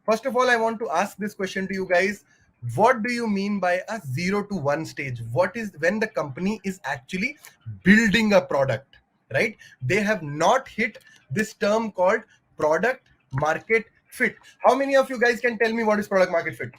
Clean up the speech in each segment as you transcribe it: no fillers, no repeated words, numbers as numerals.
First of all, I want to ask this question to you guys. What do you mean by a 0 to 1 stage? What is when the company is actually building a product, right? They have not hit this term called product market fit. How many of you guys can tell me what is product market fit?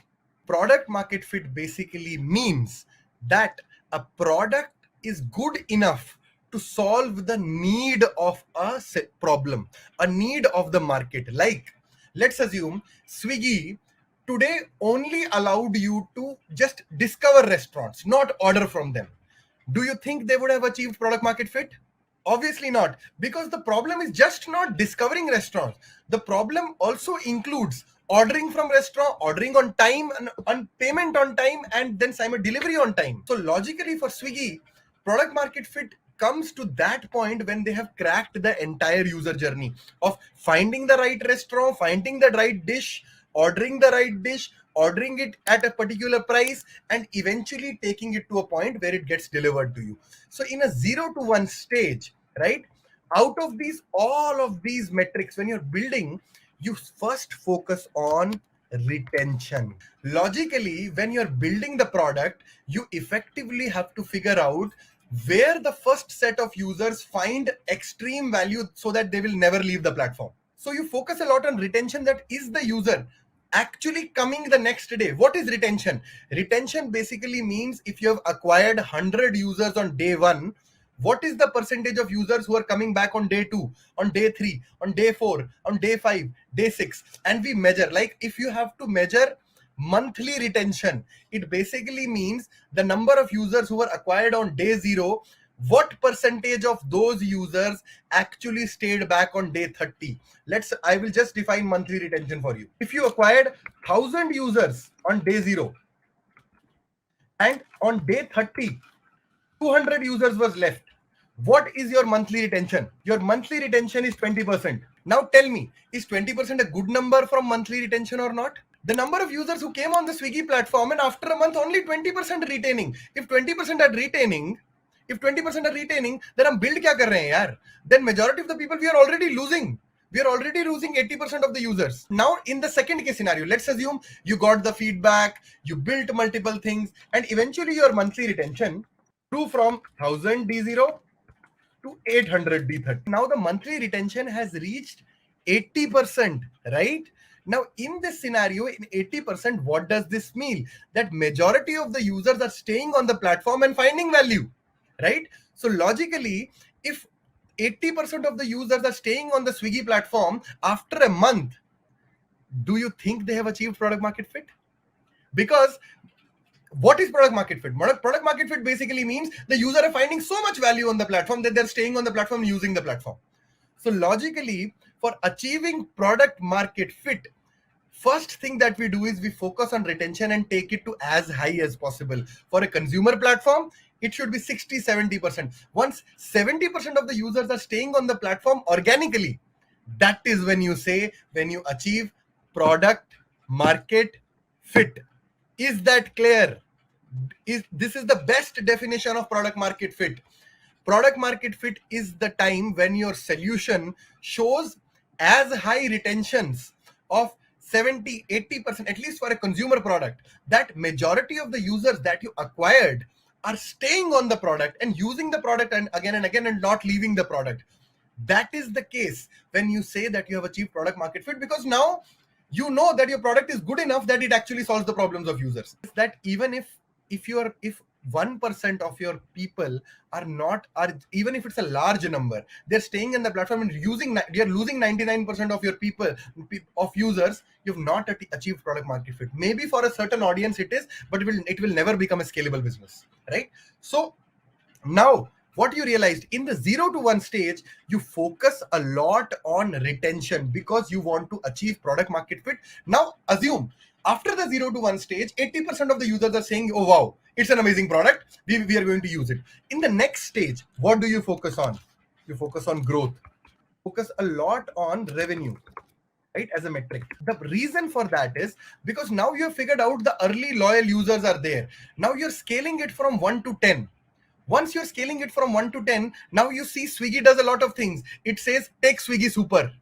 Product market fit basically means that a product is good enough to solve the need of a problem, a need of the market. Like, let's assume Swiggy today only allowed you to just discover restaurants, not order from them. Do you think they would have achieved product market fit? Obviously not, because the problem is just not discovering restaurants. The problem also includes ordering from restaurant, ordering on time, and on payment on time, and then simon delivery on time. So logically for Swiggy, product market fit comes to that point when they have cracked the entire user journey of finding the right restaurant, finding the right dish, ordering the right dish, ordering it at a particular price, and eventually taking it to a point where it gets delivered to you. So in a 0 to 1 stage, right, out of these all of these metrics, when you're building, you first focus on retention. Logically, when you're building the product, you effectively have to figure out where the first set of users find extreme value so that they will never leave the platform. So you focus a lot on retention. That is the user actually coming the next day. What is retention? Retention basically means if you have acquired 100 users on day 1, what is the percentage of users who are coming back on day 2, on day 3, on day 4, on day 5, day 6? And we measure, like if you have to measure monthly retention, it basically means the number of users who were acquired on day 0, what percentage of those users actually stayed back on day 30. I will just define monthly retention for you. If you acquired 1000 users on day 0 and on day 30 200 users was left, what is your monthly retention? Your monthly retention is 20%. Now tell me, is 20% a good number from monthly retention or not? The number of users who came on the Swiggy platform and after a month only 20% retaining. If 20% are retaining, then हम build क्या कर रहे हैं यार? Then majority of the people we are already losing. We are already losing 80% of the users. Now, in the second case scenario, let's assume you got the feedback, you built multiple things, and eventually your monthly retention grew from 1000 D0 to 800 D30. Now the monthly retention has reached 80%, right? Now in this scenario, in 80%, what does this mean? That majority of the users are staying on the platform and finding value, right? So logically, if 80% of the users are staying on the Swiggy platform after a month, do you think they have achieved product market fit? Because what is product market fit? Product market fit basically means the user are finding so much value on the platform that they're staying on the platform and using the platform. So logically, for achieving product market fit, first thing that we do is we focus on retention and take it to as high as possible. For a consumer platform, it should be 60-70%. Once 70% of the users are staying on the platform organically, that is when you achieve product market fit. Is that clear? This is the best definition of product market fit. Product market fit is the time when your solution shows as high retentions of 70-80%, at least for a consumer product, that majority of the users that you acquired are staying on the product and using the product and again and not leaving the product. That is the case when you say that you have achieved product market fit, because now you know that your product is good enough that it actually solves the problems of users. That even if 1% of your people are even if it's a large number, they're staying in the platform and you're losing 99% of your people of users, you've not achieved product market fit. Maybe for a certain audience it is, but it will never become a scalable business, right? So now what you realized, in the 0 to 1 stage, you focus a lot on retention because you want to achieve product market fit. Now assume after the 0 to 1 stage, 80% of the users are saying, oh wow, it's an amazing product, we are going to use it. In the next stage, what do you focus on? You focus on growth, focus a lot on revenue, right, as a metric. The reason for that is because now you have figured out the early loyal users are there. Now you're scaling it from 1 to 10. Once you're scaling it from 1 to 10, now you see Swiggy does a lot of things. It says take Swiggy Super.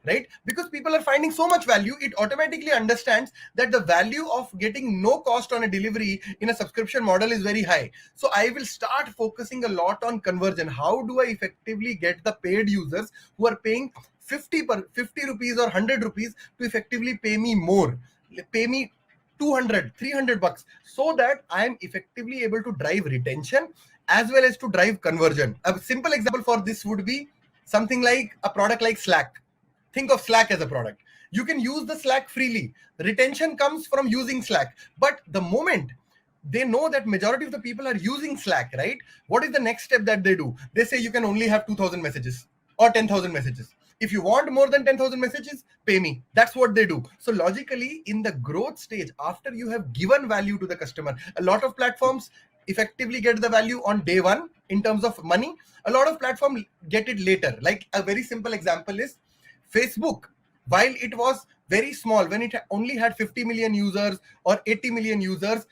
right? Because people are finding so much value, it automatically understands that the value of getting no cost on a delivery in a subscription model is very high. So I will start focusing a lot on conversion. How do I effectively get the paid users who are paying 50 rupees or 100 rupees to effectively pay me more, pay me 200 300 bucks, so that I am effectively able to drive retention as well as to drive conversion. A simple example for this would be something like a product like Slack. Think of Slack as a product. You can use the Slack freely. Retention comes from using Slack. But the moment they know that majority of the people are using Slack, right? What is the next step that they do? They say you can only have 2,000 messages or 10,000 messages. If you want more than 10,000 messages, pay me. That's what they do. So logically, in the growth stage, after you have given value to the customer, a lot of platforms effectively get the value on day one in terms of money. A lot of platforms get it later. Like a very simple example is Facebook. While it was very small, when it only had 50 million users or 80 million users,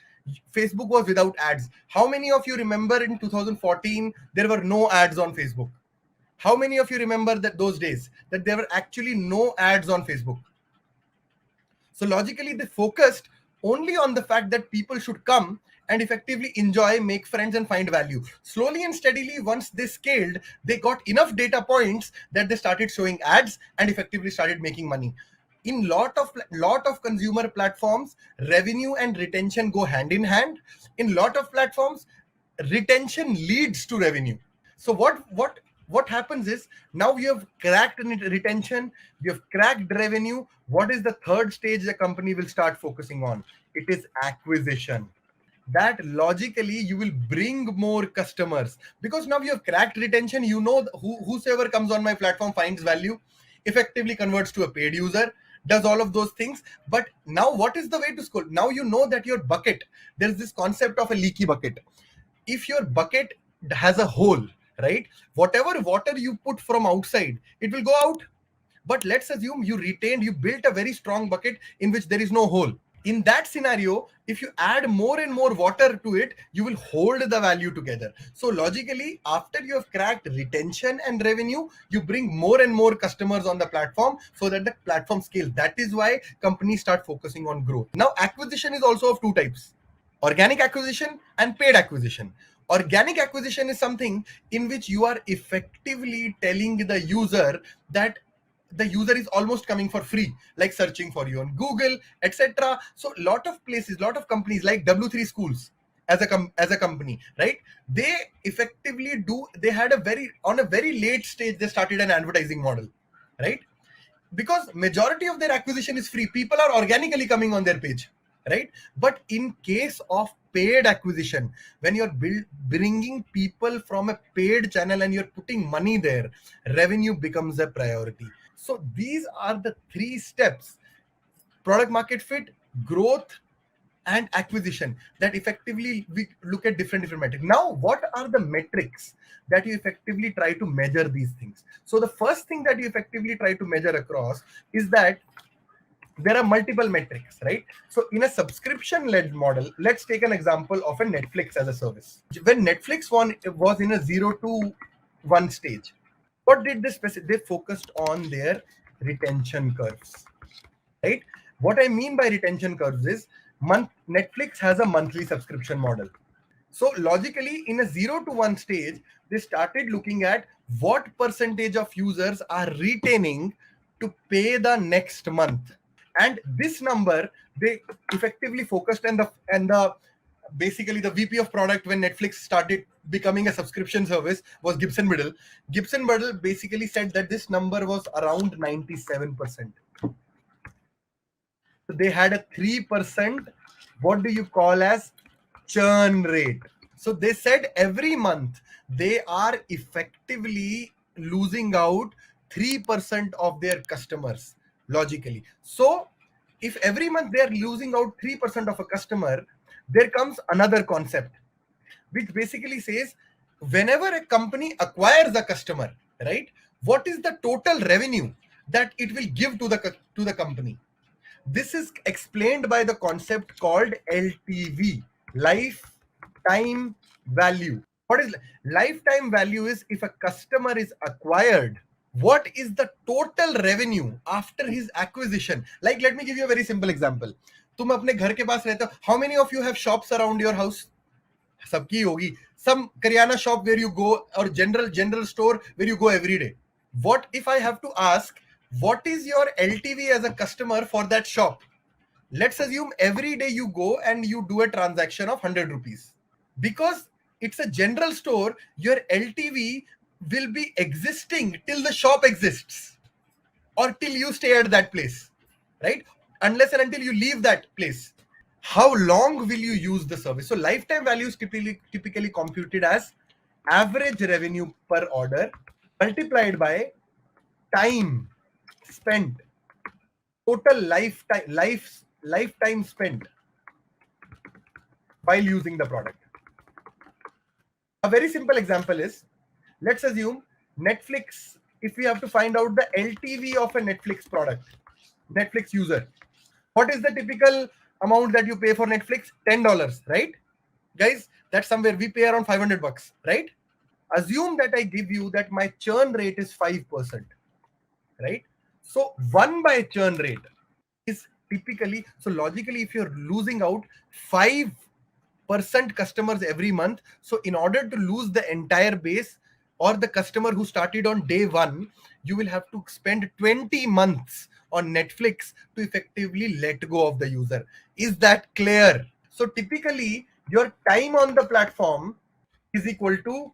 Facebook was without ads. How many of you remember in 2014 there were no ads on Facebook? How many of you remember that those days that there were actually no ads on Facebook? So logically, they focused only on the fact that people should come and effectively enjoy, make friends, and find value. Slowly and steadily, once they scaled, they got enough data points that they started showing ads and effectively started making money. In lot of consumer platforms, revenue and retention go hand in hand. In lot of platforms, retention leads to revenue. So what happens is, now you have cracked retention, you have cracked revenue. What is the third stage the company will start focusing on? It is acquisition. That logically you will bring more customers, because now you have cracked retention. You know whosoever comes on my platform finds value, effectively converts to a paid user, does all of those things. But now what is the way to school? Now you know that your bucket, there's this concept of a leaky bucket. If your bucket has a hole, right, whatever water you put from outside, it will go out. But let's assume you built a very strong bucket in which there is no hole. In that scenario, if you add more and more water to it, you will hold the value together. So logically, after you have cracked retention and revenue, you bring more and more customers on the platform so that the platform scales. That is why companies start focusing on growth. Now, acquisition is also of two types: organic acquisition and paid acquisition. Organic acquisition is something in which you are effectively telling the user that the user is almost coming for free, like searching for you on Google, etc. So lot of places, lot of companies like W3 Schools as a company, right? They effectively they had on a very late stage, they started an advertising model, right? Because majority of their acquisition is free. People are organically coming on their page, right? But in case of paid acquisition, when you're bringing people from a paid channel and you're putting money there, revenue becomes a priority. So these are the three steps: product market fit, growth, and acquisition, that effectively we look at different metrics. Now, what are the metrics that you effectively try to measure these things? So the first thing that you effectively try to measure across is that there are multiple metrics, right? So in a subscription led model, let's take an example of a Netflix as a service. When Netflix was in a 0 to 1 stage, what did they focused on their retention curves, right? What I mean by retention curves is, Netflix has a monthly subscription model. So logically, in a 0 to 1 stage, they started looking at what percentage of users are retaining to pay the next month. And this number, they effectively focused, and the basically the VP of product when Netflix started becoming a subscription service was Gibson Biddle. Gibson Biddle basically said that this number was around 97%. So they had a 3%, what do you call as, churn rate. So they said every month they are effectively losing out 3% of their customers, logically. So if every month they are losing out 3% of a customer, there comes another concept which basically says, whenever a company acquires a customer, right, what is the total revenue that it will give to the company? This is explained by the concept called LTV, lifetime value. What is lifetime value? Is if a customer is acquired, what is the total revenue after his acquisition. Like, let me give you a very simple example. तुम अपने घर के पास रहते हो. How many of you have shops around your house? सबकी होगी. Some karyana shop where you go, or general store where you go every day. What if I have to ask, what is your LTV as a customer for that shop? Let's assume every day you go and you do a transaction of 100 rupees. Because it's a general store, your LTV will be existing till the shop exists, or till you stay at that place, right? Unless and until you leave that place. How long will you use the service? So lifetime value is typically computed as average revenue per order multiplied by time spent, total lifetime spent while using the product. A very simple example is, let's assume Netflix. If we have to find out the LTV of a Netflix product, Netflix user, what is the typical amount that you pay for Netflix? $10, right? Guys, that's somewhere we pay around $500, right? Assume that I give you that my churn rate is 5%, right? So 1 by churn rate is typically, so logically, if you're losing out 5% customers every month, so in order to lose the entire base or the customer who started on day one, you will have to spend 20 months on Netflix to effectively let go of the user. Is that clear? So typically your time on the platform is equal to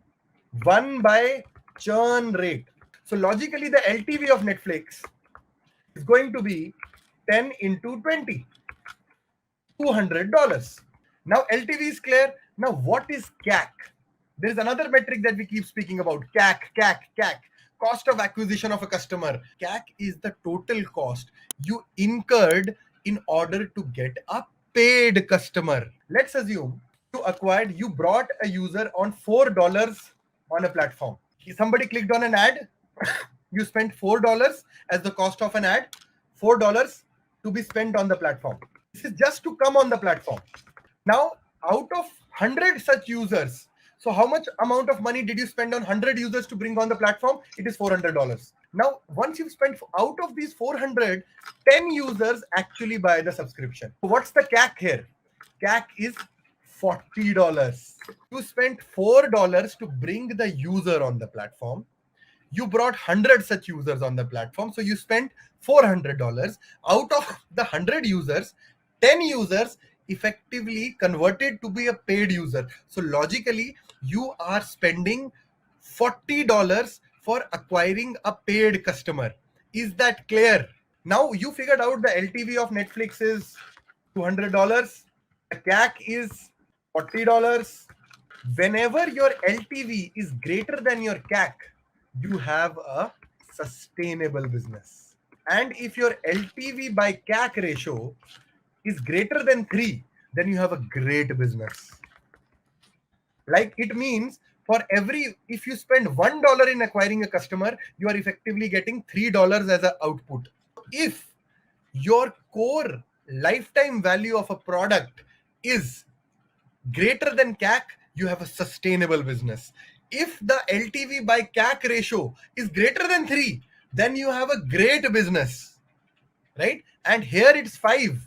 1 by churn rate. So logically the LTV of Netflix is going to be 10 into 20, $200. Now LTV is clear. Now what is CAC? There is another metric that we keep speaking about, CAC, cost of acquisition of a customer. CAC is the total cost you incurred in order to get a paid customer. Let's assume you brought a user on $4 on a platform. Somebody clicked on an ad. You spent $4 as the cost of an ad, $4 to be spent on the platform. This is just to come on the platform. Now, out of 100 such users, so how much amount of money did you spend on 100 users to bring on the platform? It is $400. Now, once you've spent out of these 400, 10 users actually buy the subscription. So what's the CAC here? CAC is $40. You spent $4 to bring the user on the platform. You brought 100 such users on the platform, so you spent $400. Out of the 100 users, 10 users effectively converted to be a paid user. So logically, you are spending $40 for acquiring a paid customer. Is that clear? Now you figured out the LTV of Netflix is $200. The CAC is $40. Whenever your LTV is greater than your CAC, you have a sustainable business. And if your LTV by CAC ratio is greater than 3, then you have a great business. Like, it means if you spend $1 in acquiring a customer, you are effectively getting $3 as an output. If your core lifetime value of a product is greater than CAC, you have a sustainable business. If the LTV by CAC ratio is greater than 3, then you have a great business, right? And here it's 5.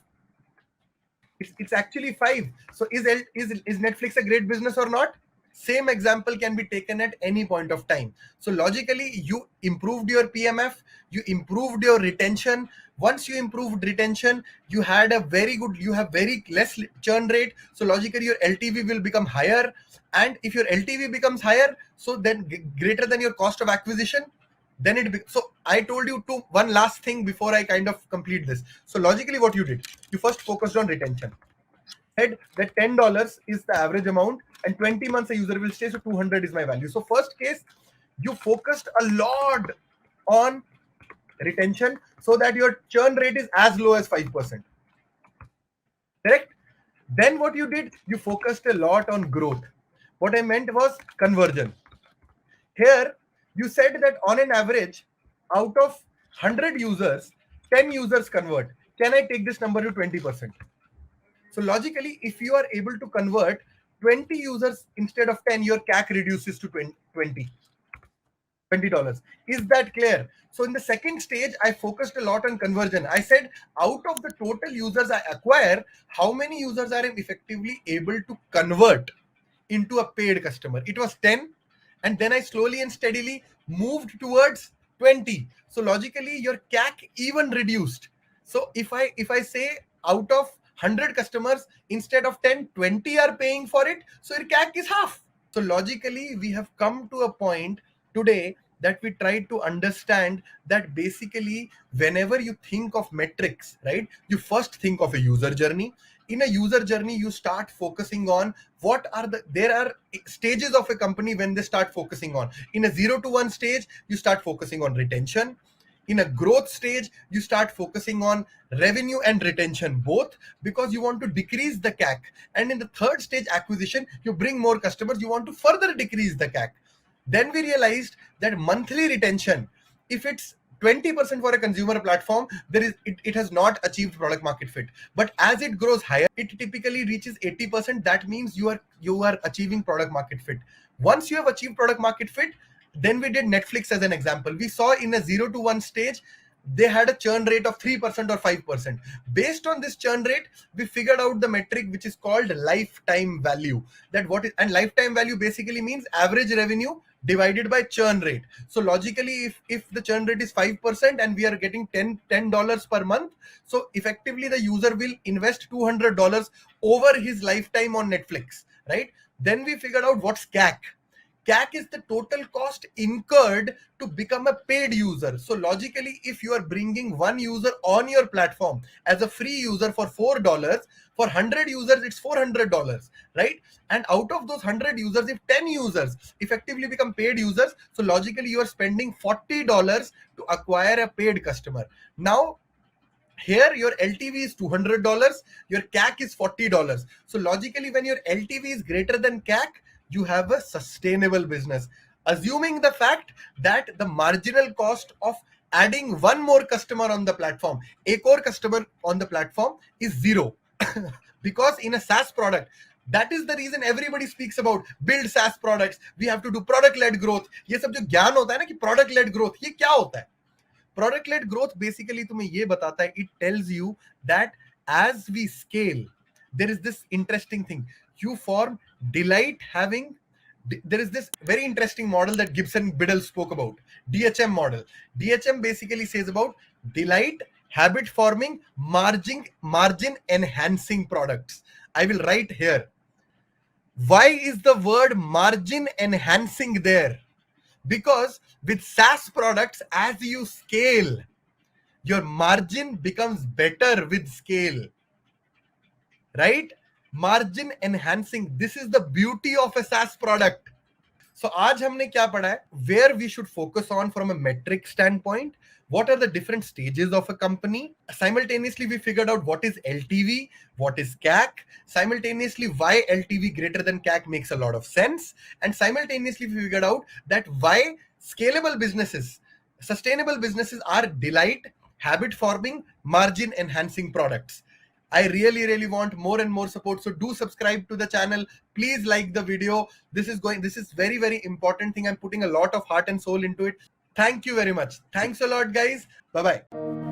It's actually 5. So is Netflix a great business or not? Same example can be taken at any point of time. So logically, you improved your PMF, you improved your retention. Once you improved retention, you have very less churn rate. So logically, your LTV will become higher. And if your LTV becomes higher, so then greater than your cost of acquisition, then so I told you one last thing before I kind of complete this. So logically, what you did, you first focused on retention. Said that $10 is the average amount, and 20 months a user will stay, so 200 is my value. So first case, you focused a lot on retention so that your churn rate is as low as 5%. Correct? Then what you did, you focused a lot on growth. What I meant was conversion. Here, you said that on an average, out of 100 users, 10 users convert. Can I take this number to 20%? So logically, if you are able to convert 20 users instead of 10, your CAC reduces to 20. $20. Is that clear? So in the second stage, I focused a lot on conversion. I said, out of the total users I acquire, how many users are effectively able to convert into a paid customer? It was 10, and then I slowly and steadily moved towards 20. So logically your CAC even reduced. So if I say out of 100 customers, instead of 10, 20 are paying for it, so your CAC is half. So logically we have come to a point today that we try to understand that basically whenever you think of metrics, right, you first think of a user journey. In a user journey, you start focusing on what are there are stages of a company when they start focusing on. In a 0 to 1 stage, you start focusing on retention. In a growth stage, you start focusing on revenue and retention both, because you want to decrease the CAC. And in the third stage, acquisition, you bring more customers, you want to further decrease the CAC. Then we realized that monthly retention, if it's 20% for a consumer platform, it has not achieved product market fit. But as it grows higher, it typically reaches 80%. That means you are achieving product market fit. Once you have achieved product market fit, then we did Netflix as an example. We saw in a 0 to 1 stage, they had a churn rate of 3% or 5%. Based on this churn rate, we figured out the metric which is called lifetime value. And lifetime value basically means average revenue divided by churn rate. So logically, if the churn rate is 5% and we are getting $10 per month, so effectively the user will invest $200 over his lifetime on Netflix, right? Then we figured out what's CAC. CAC is the total cost incurred to become a paid user. So logically, if you are bringing one user on your platform as a free user for $4, for 100 users, it's $400, right? And out of those 100 users, if 10 users effectively become paid users, so logically you are spending $40 to acquire a paid customer. Now, here your LTV is $200, your CAC is $40. So logically, when your LTV is greater than CAC, you have a sustainable business. Assuming the fact that the marginal cost of adding one more customer on the platform, a core customer on the platform, is zero. Because in a SaaS product, that is the reason everybody speaks about build SaaS products. We have to do product led growth. ये सब जो ज्ञान होता है ना कि product led growth, ये क्या होता है? Product led growth basically तुम्हें ये बताता है, it tells you that as we scale, there is this interesting thing. You form delight having, there is this very interesting model that Gibson Biddle spoke about, DHM model. DHM basically says about delight, habit forming, margin enhancing products. I will write here. Why is the word margin enhancing there? Because with SaaS products, as you scale, your margin becomes better with scale, right? Margin enhancing. This is the beauty of a SaaS product. So आज हमने क्या पढ़ा है? Where we should focus on from a metric standpoint. What are the different stages of a company? Simultaneously, we figured out what is LTV, what is CAC. Simultaneously, why LTV greater than CAC makes a lot of sense. And simultaneously, we figured out that why scalable businesses, sustainable businesses are delight, habit forming, margin enhancing products. I really want more and more support. So do subscribe to the channel. Please like the video. This is very important thing. I'm putting a lot of heart and soul into it. Thank you very much. Thanks a lot, guys. Bye-bye.